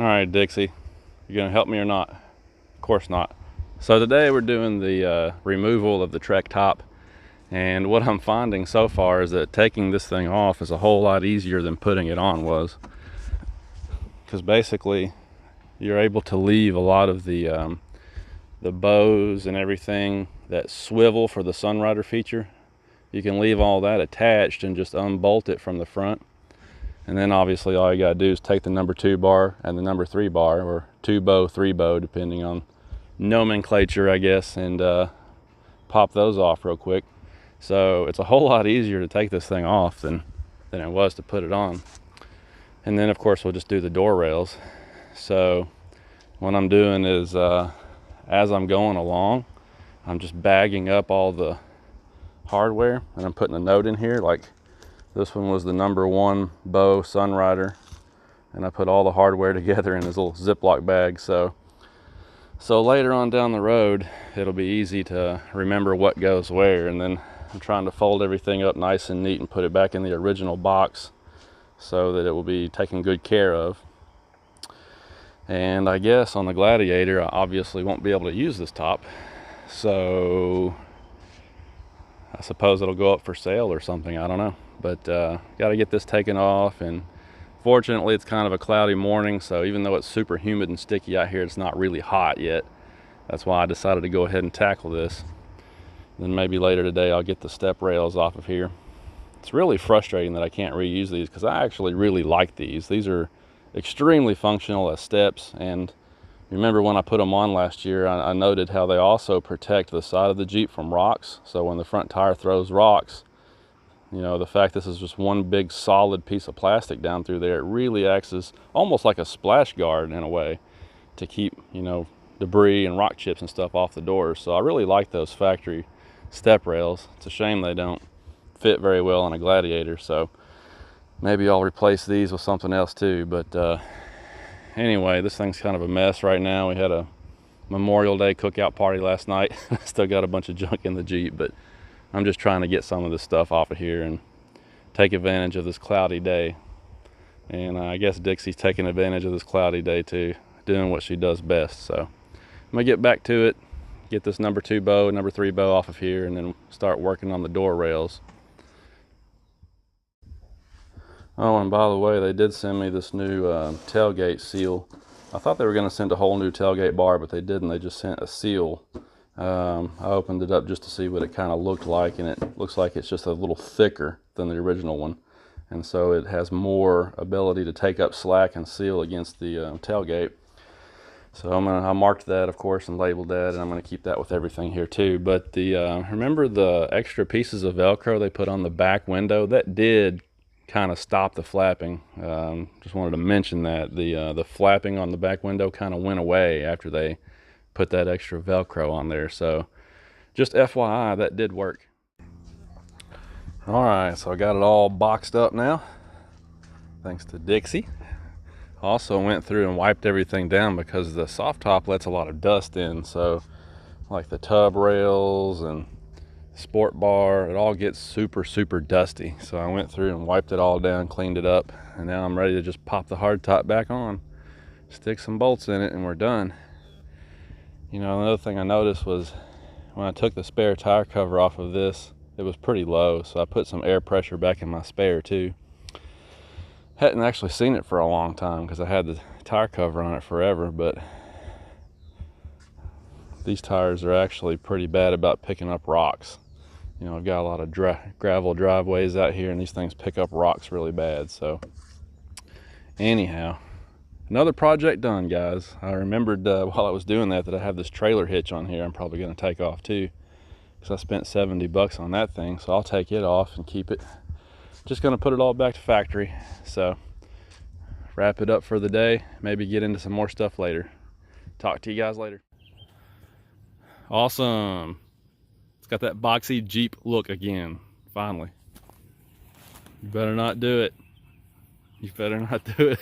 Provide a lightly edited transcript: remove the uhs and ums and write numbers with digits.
All right, Dixie, you gonna help me or not? Of course not. So today we're doing the removal of the Trektop, and what I'm finding so far is that taking this thing off is a whole lot easier than putting it on was, because basically you're able to leave a lot of the bows and everything that swivel for the Sunrider feature. You can leave all that attached and just unbolt it from the front. And then obviously all you gotta do is take the number 2 bar and the number 3 bar, or 2 bow, 3 bow, depending on nomenclature, I guess, and pop those off real quick. So it's a whole lot easier to take this thing off than it was to put it on. And then of course we'll just do the door rails. So what I'm doing is as I'm going along, I'm just bagging up all the hardware, and I'm putting a note in here, like this one was the number 1 bow Sunrider, and I put all the hardware together in this little Ziploc bag, so later on down the road it'll be easy to remember what goes where. And then I'm trying to fold everything up nice and neat and put it back in the original box so that it will be taken good care of. And I guess on the Gladiator I obviously won't be able to use this top, so I suppose it'll go up for sale or something, I don't know. But got to get this taken off, and fortunately it's kind of a cloudy morning, so even though it's super humid and sticky out here, it's not really hot yet. That's why I decided to go ahead and tackle this. Then maybe later today I'll get the step rails off of here. It's really frustrating that I can't reuse these, because I actually really like these. These are extremely functional as steps, and remember when I put them on last year, I noted how they also protect the side of the Jeep from rocks. So when the front tire throws rocks, you know, the fact this is just one big solid piece of plastic down through there, it really acts as almost like a splash guard in a way to keep, you know, debris and rock chips and stuff off the doors. So I really like those factory step rails. It's a shame they don't fit very well on a Gladiator, so maybe I'll replace these with something else too. But anyway, this thing's kind of a mess right now. We had a Memorial Day cookout party last night. Still got a bunch of junk in the Jeep, but I'm just trying to get some of this stuff off of here and take advantage of this cloudy day. And I guess Dixie's taking advantage of this cloudy day too, doing what she does best. So I'm gonna get back to it, get this number 2 bow, number 3 bow off of here, and then start working on the door rails. Oh, and by the way, they did send me this new tailgate seal. I thought they were going to send a whole new tailgate bar, but they didn't. They just sent a seal. I opened it up just to see what it kind of looked like, and it looks like it's just a little thicker than the original one. And so it has more ability to take up slack and seal against the tailgate. So I marked that, of course, and labeled that, and I'm going to keep that with everything here too. But remember the extra pieces of Velcro they put on the back window? That did kind of stop the flapping. Just wanted to mention that the flapping on the back window kind of went away after they put that extra Velcro on there. So just FYI, that did work. All right, so I got it all boxed up now, thanks to Dixie. Also went through and wiped everything down, because the soft top lets a lot of dust in. So like the tub rails and sport bar, it all gets super dusty. So I went through and wiped it all down, cleaned it up, and now I'm ready to just pop the hard top back on, stick some bolts in it, and we're done. You know, another thing I noticed was when I took the spare tire cover off of this, it was pretty low, so I put some air pressure back in my spare too. Hadn't actually seen it for a long time because I had the tire cover on it forever, but these tires are actually pretty bad about picking up rocks. You know, I've got a lot of gravel driveways out here, and these things pick up rocks really bad. So anyhow, another project done, guys. I remembered while I was doing that I have this trailer hitch on here I'm probably going to take off too, because I spent 70 bucks on that thing. So I'll take it off and keep it. Just going to put it all back to factory. So wrap it up for the day, maybe get into some more stuff later. Talk to you guys later. Awesome. It's got that boxy Jeep look again, finally. You better not do it. You better not do it.